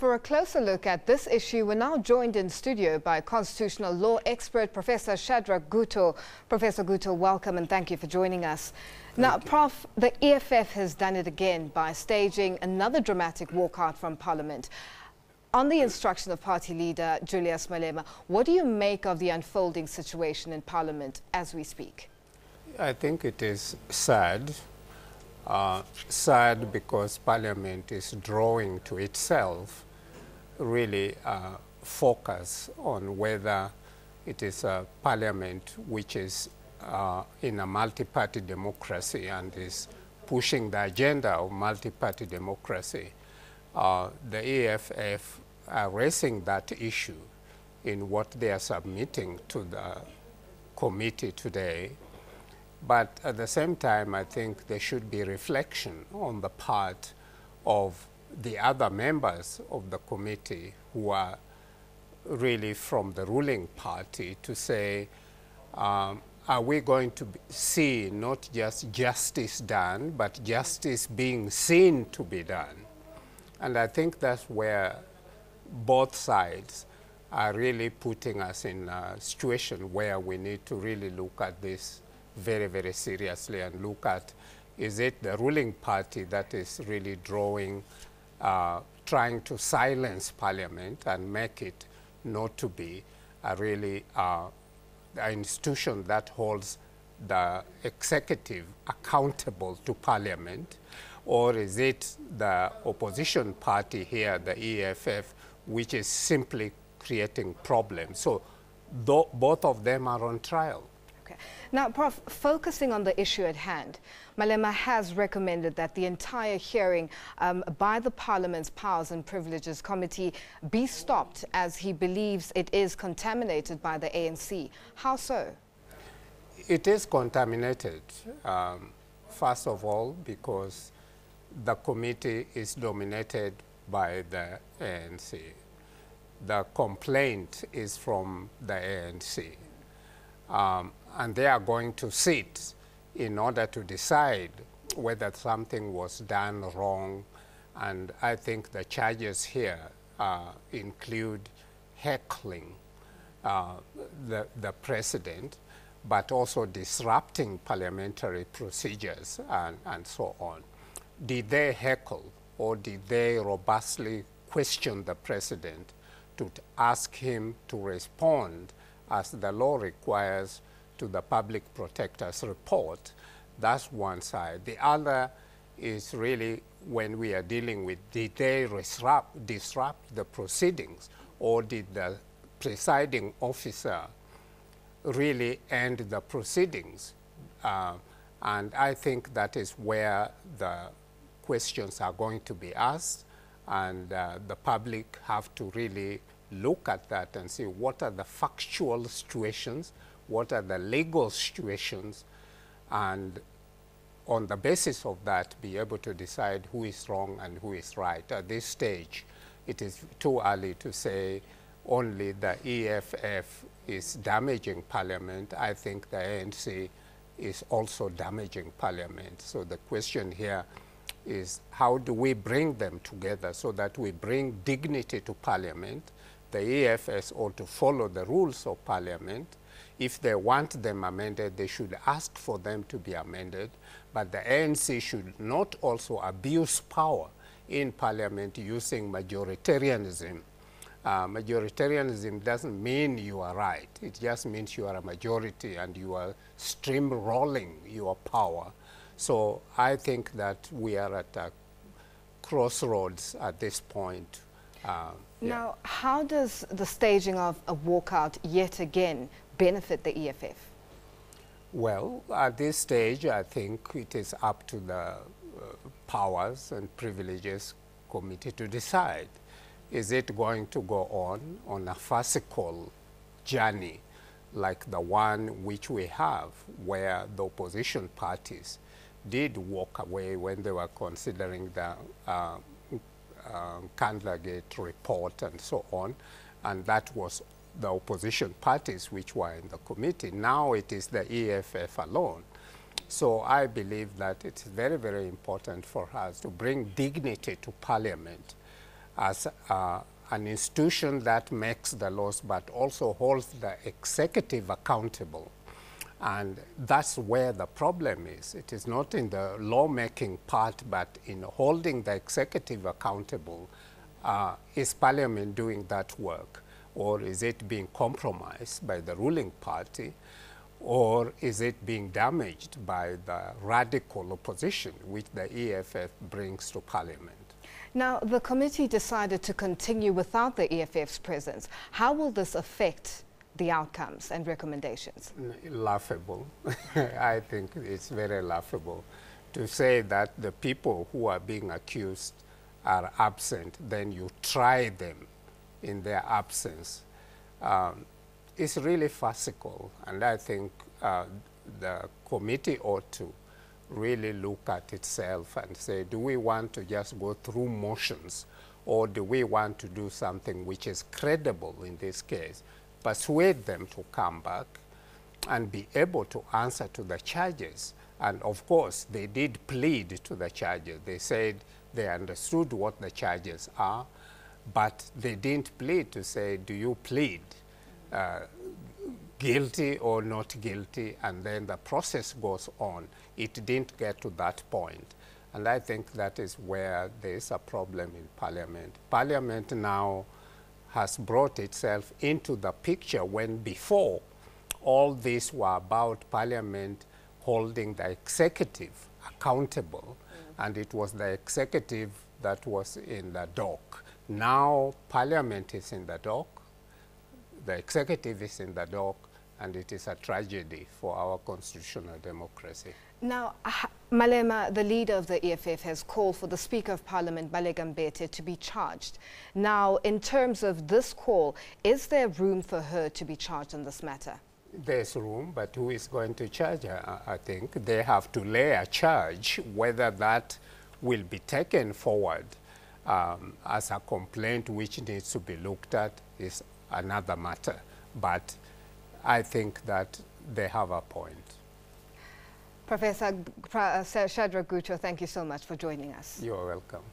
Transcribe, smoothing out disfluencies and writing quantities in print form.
For a closer look at this issue, we're now joined in studio by constitutional law expert Professor Shadrack Gutto. Professor Gutto, welcome and thank you for joining us. Now, Prof, the EFF has done it again by staging another dramatic walkout from Parliament. On the instruction of party leader Julius Malema, what do you make of the unfolding situation in Parliament as we speak? I think it is sad. Sad because Parliament is drawing to itself really focus on whether it is a Parliament which is in a multi-party democracy and is pushing the agenda of multi-party democracy. The EFF are raising that issue in what they are submitting to the committee today. But at the same time, I think there should be reflection on the part of the other members of the committee who are really from the ruling party to say, are we going to see not just justice done, but justice being seen to be done? And I think that's where both sides are really putting us in a situation where we need to really look at this very, very seriously and look at, is it the ruling party that is really drawing, trying to silence Parliament and make it not to be a really an institution that holds the executive accountable to Parliament, or is it the opposition party here, the EFF, which is simply creating problems? So both of them are on trial. Now, Prof, focusing on the issue at hand, Malema has recommended that the entire hearing by the Parliament's Powers and Privileges Committee be stopped as he believes it is contaminated by the ANC. How so? It is contaminated, first of all, because the committee is dominated by the ANC. The complaint is from the ANC. And they are going to sit in order to decide whether something was done wrong. And I think the charges here include heckling the president, but also disrupting parliamentary procedures and so on. Did they heckle or did they robustly question the president to ask him to respond as the law requires to the public protector's report? That's one side. The other is really when we are dealing with, did they disrupt the proceedings, or did the presiding officer really end the proceedings? And I think that is where the questions are going to be asked, and the public have to really look at that and see what are the factual situations, what are the legal situations, and on the basis of that be able to decide who is wrong and who is right. At this stage, it is too early to say only the EFF is damaging Parliament. I think the ANC is also damaging Parliament. So the question here is, how do we bring them together so that we bring dignity to Parliament? The EFS ought to follow the rules of Parliament. If they want them amended, they should ask for them to be amended. But the ANC should not also abuse power in Parliament using majoritarianism. Majoritarianism doesn't mean you are right. It just means you are a majority and you are steamrolling your power. So I think that we are at a crossroads at this point. Now, how does the staging of a walkout yet again benefit the EFF? Well, at this stage, I think it is up to the Powers and Privileges Committee to decide. Is it going to go on a farcical journey like the one which we have, where the opposition parties did walk away when they were considering the Candlergate report and so on, and that was the opposition parties which were in the committee. Now it is the EFF alone. So I believe that it's very, very important for us to bring dignity to Parliament as an institution that makes the laws but also holds the executive accountable. And that's where the problem is. It is not in the lawmaking part, but in holding the executive accountable. Is Parliament doing that work? Or is it being compromised by the ruling party? Or is it being damaged by the radical opposition which the EFF brings to Parliament? Now, the committee decided to continue without the EFF's presence. How will this affect the outcomes and recommendations? Laughable. I think it's very laughable to say that the people who are being accused are absent, then you try them in their absence. It's really farcical, and I think the committee ought to really look at itself and say, do we want to just go through motions, or do we want to do something which is credible in this case, persuade them to come back and be able to answer to the charges? And of course, they did plead to the charges. They said they understood what the charges are, but they didn't plead to say, do you plead guilty or not guilty? And then the process goes on. It didn't get to that point. And I think that is where there is a problem in Parliament. Parliament now has brought itself into the picture when before all these were about Parliament holding the executive accountable, and it was the executive that was in the dock. Now Parliament is in the dock, the executive is in the dock, and it is a tragedy for our constitutional democracy. Now, Malema, the leader of the EFF, has called for the Speaker of Parliament, Baleka Mbete, to be charged. Now, in terms of this call, is there room for her to be charged on this matter? There's room, but who is going to charge her? I think they have to lay a charge. Whether that will be taken forward as a complaint which needs to be looked at is another matter. But I think that they have a point. Professor Shadrack Gutto, thank you so much for joining us. You're welcome.